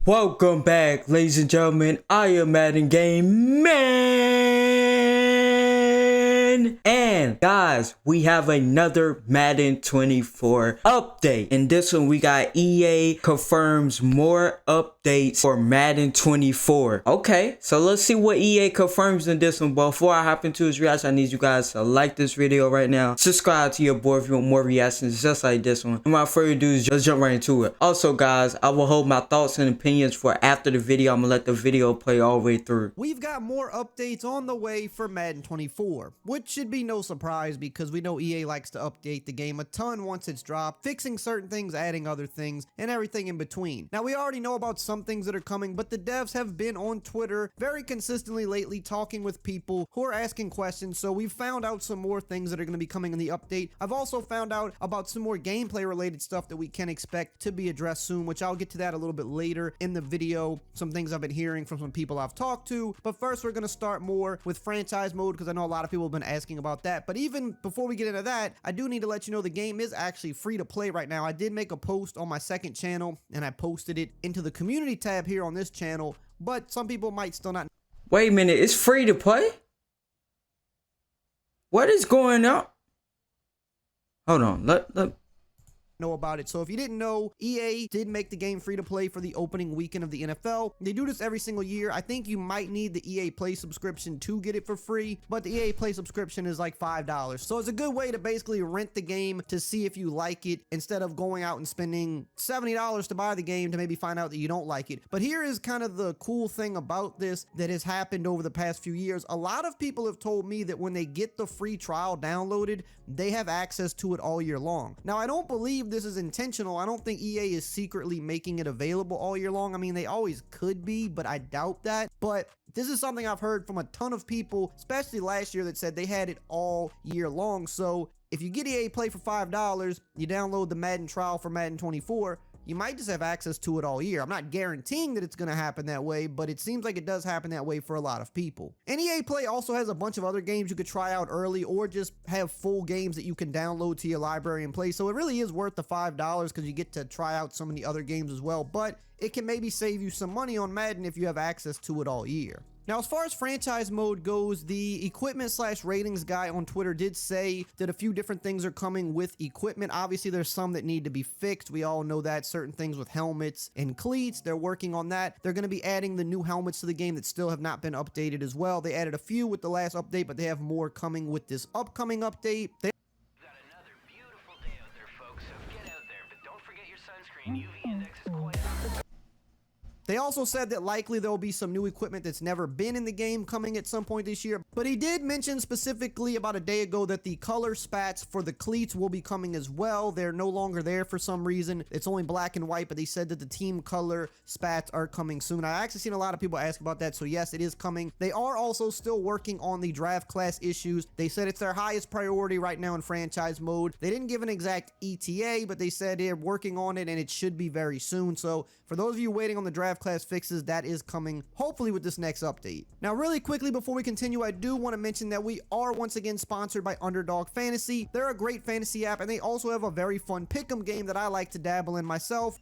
Welcome back, ladies and gentlemen. I am Madden Game Man. And guys, we have another Madden 24 update. In this one, we got EA confirms more updates for Madden 24. Okay, so let's see what EA confirms in this one. But before I hop into this reaction, I need you guys to like this video right now. Subscribe to your boy if you want more reactions just like this one. And without further ado, just jump right into it. Also, guys, I will hold my thoughts and opinions for after the video. I'm gonna let the video play all the way through. We've got more updates on the way for Madden 24, which should be no surprise because we know EA likes to update the game a ton once it's dropped, fixing certain things, adding other things, and everything in between. Now, we already know about some things that are coming, but the devs have been on Twitter very consistently lately talking with people who are asking questions, so we've found out some more things that are going to be coming in the update. I've also found out about some more gameplay related stuff that we can expect to be addressed soon, which I'll get to that a little bit later in the video. Some things I've been hearing from some people I've talked to, but first we're going to start more with franchise mode because I know a lot of people have been asking about that. But even before we get into that, I do need to let you know the game is actually free to play right now. I did make a post on my second channel and I posted it into the community tab here on this channel, but some people might still not. Wait a minute, it's free to play? What is going on? Hold on, let know about it. So if you didn't know, EA did make the game free to play for the opening weekend of the NFL. They do this every single year. I think you might need the EA Play subscription to get it for free, but the EA Play subscription is like $5. So it's a good way to basically rent the game to see if you like it instead of going out and spending $70 to buy the game to maybe find out that you don't like it. But here is kind of the cool thing about this that has happened over the past few years. A lot of people have told me that when they get the free trial downloaded, they have access to it all year long. Now, I don't believe this is intentional. I don't think EA is secretly making it available all year long. I mean, they always could be, but I doubt that. But this is something I've heard from a ton of people, especially last year, that said they had it all year long. So if you get EA Play for $5, you download the Madden trial for Madden 24, you might just have access to it all year. I'm not guaranteeing that it's going to happen that way, but it seems like it does happen that way for a lot of people. And EA Play also has a bunch of other games you could try out early or just have full games that you can download to your library and play. So it really is worth the $5 because you get to try out some of the other games as well, but it can maybe save you some money on Madden if you have access to it all year. Now, as far as franchise mode goes, the equipment/ratings guy on Twitter did say that a few different things are coming with equipment. Obviously, there's some that need to be fixed. We all know that. Certain things with helmets and cleats, they're working on that. They're going to be adding the new helmets to the game that still have not been updated as well. They added a few with the last update, but they have more coming with this upcoming update. Got another beautiful day out there, folks, so get out there, but don't forget your sunscreen. UV index is quite high. They also said that likely there will be some new equipment that's never been in the game coming at some point this year, but he did mention specifically about a day ago that the color spats for the cleats will be coming as well. They're no longer there for some reason. It's only black and white, but they said that the team color spats are coming soon. I actually seen a lot of people ask about that, so yes, it is coming. They are also still working on the draft class issues. They said it's their highest priority right now in franchise mode. They didn't give an exact ETA, but they said they're working on it and it should be very soon. So for those of you waiting on the draft class fixes, that is coming hopefully with this next update. Now, really quickly before we continue, I do want to mention that we are once again sponsored by Underdog Fantasy. They're a great fantasy app and they also have a very fun pick'em game that I like to dabble in myself.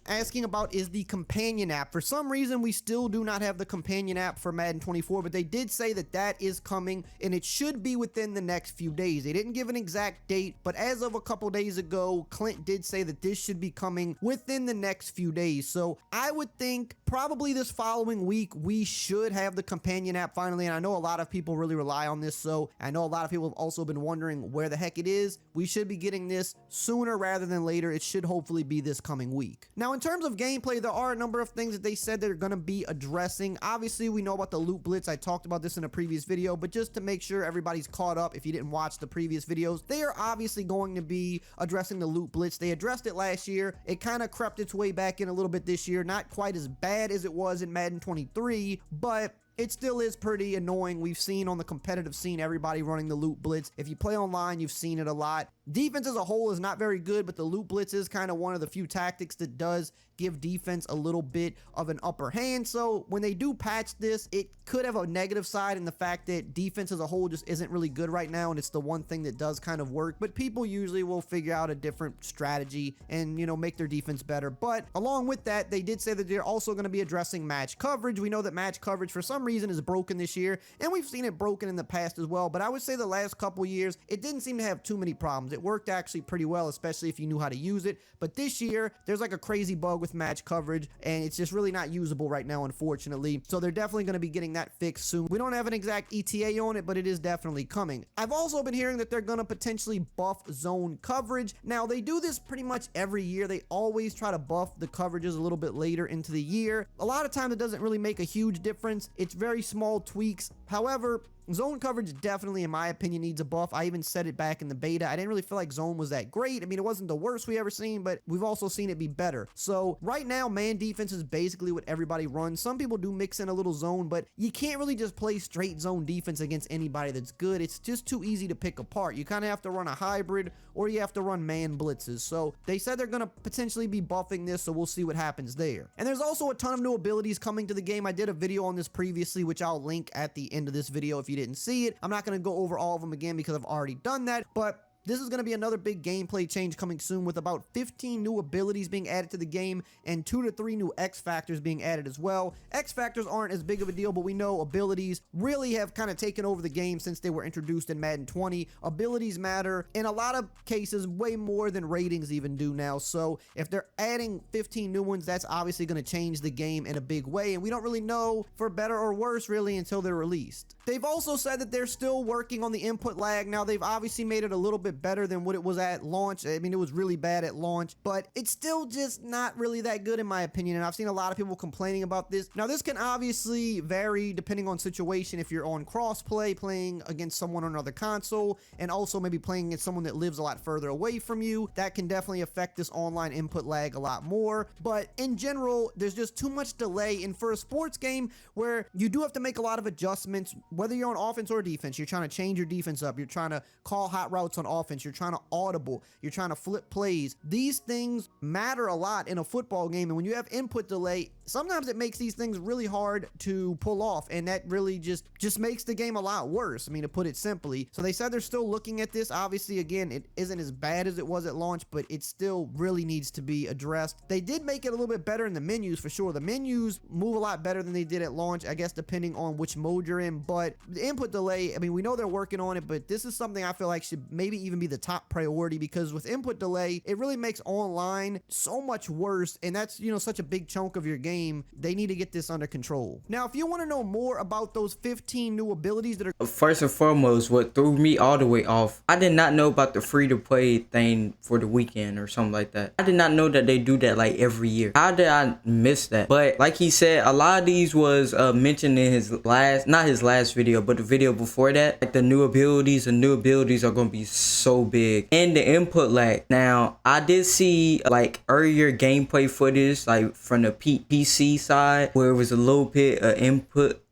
Asking about is the companion app. For some reason, we still do not have the companion app for Madden 24, but they did say that that is coming and it should be within the next few days. They didn't give an exact date, but as of a couple days ago, Clint did say that this should be coming within the next few days. So I would think probably this following week, we should have the companion app finally. And I know a lot of people really rely on this. So I know a lot of people have also been wondering where the heck it is. We should be getting this sooner rather than later. It should hopefully be this coming week. Now, in terms of gameplay, there are a number of things that they said they're going to be addressing. Obviously, we know about the loot blitz. I talked about this in a previous video, but just to make sure everybody's caught up, if you didn't watch the previous videos, they are obviously going to be addressing the loot blitz. They addressed it last year. It kind of crept its way back in a little bit this year. Not quite as bad as it was in Madden 23, but it still is pretty annoying. We've seen on the competitive scene everybody running the loot blitz. If you play online, you've seen it a lot. Defense as a whole is not very good, but the loop blitz is kind of one of the few tactics that does give defense a little bit of an upper hand. So when they do patch this, it could have a negative side in the fact that defense as a whole just isn't really good right now, and it's the one thing that does kind of work. But people usually will figure out a different strategy and, you know, make their defense better. But along with that, they did say that they're also going to be addressing match coverage. We know that match coverage for some reason is broken this year, and we've seen it broken in the past as well. But I would say the last couple years, it didn't seem to have too many problems. It worked actually pretty well, especially if you knew how to use it. But this year, there's like a crazy bug with match coverage, and it's just really not usable right now, unfortunately. So they're definitely going to be getting that fixed soon. We don't have an exact ETA on it, but it is definitely coming. I've also been hearing that they're going to potentially buff zone coverage. Now, they do this pretty much every year. They always try to buff the coverages a little bit later into the year. A lot of times it doesn't really make a huge difference. It's very small tweaks. However, zone coverage definitely, in my opinion, needs a buff. I even said it back in the beta. I didn't really feel like zone was that great. I mean, it wasn't the worst we ever seen, but we've also seen it be better. So right now, man defense is basically what everybody runs. Some people do mix in a little zone, but you can't really just play straight zone defense against anybody that's good. It's just too easy to pick apart. You kind of have to run a hybrid, or you have to run man blitzes. So they said they're going to potentially be buffing this, so we'll see what happens there. And there's also a ton of new abilities coming to the game. I did a video on this previously, which I'll link at the end of this video if you didn't see it. I'm not going to go over all of them again because I've already done that, but this is going to be another big gameplay change coming soon, with about 15 new abilities being added to the game and 2 to 3 new X factors being added as well. X factors aren't as big of a deal, but we know abilities really have kind of taken over the game since they were introduced in Madden 20. Abilities matter in a lot of cases way more than ratings even do now. So if they're adding 15 new ones, that's obviously going to change the game in a big way, and we don't really know for better or worse really until they're released. They've also said that they're still working on the input lag. Now, they've obviously made it a little bit better than what it was at launch. I mean, it was really bad at launch, but it's still just not really that good in my opinion, and I've seen a lot of people complaining about this. Now, this can obviously vary depending on situation. If you're on crossplay, playing against someone on another console, and also maybe playing against someone that lives a lot further away from you, that can definitely affect this online input lag a lot more. But in general, there's just too much delay, and for a sports game where you do have to make a lot of adjustments, whether you're on offense or defense, you're trying to change your defense up, you're trying to call hot routes on offense, you're trying to audible, you're trying to flip plays. These things matter a lot in a football game, and when you have input delay, sometimes it makes these things really hard to pull off, and that really just makes the game a lot worse, I mean, to put it simply. So they said they're still looking at this. Obviously, again, it isn't as bad as it was at launch, but it still really needs to be addressed. They did make it a little bit better in the menus for sure. The menus move a lot better than they did at launch, I guess, depending on which mode you're in. But the input delay, I mean, we know they're working on it, but this is something I feel like should maybe even be the top priority, because with input delay, it really makes online so much worse, and that's, you know, such a big chunk of your game. They need to get this under control. Now, if you want to know more about those 15 new abilities that are... First and foremost, what threw me all the way off, I did not know about the free-to-play thing for the weekend or something like that. I did not know that they do that like every year. How did I miss that? But like he said, a lot of these was mentioned in his last, not his last video, but the video before that. Like the new abilities are going to be so big. And the input lag. Now, I did see like earlier gameplay footage, like from the PC side, where it was a little bit of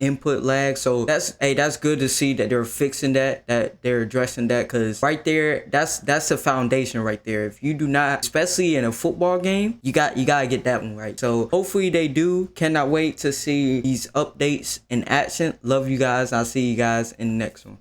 input lag. So that's good to see that they're fixing that they're addressing that, because right there, that's the foundation right there. If you do not, especially in a football game, you gotta get that one right. So hopefully they do. Cannot wait to see these updates in action. Love you guys. I'll see you guys in the next one.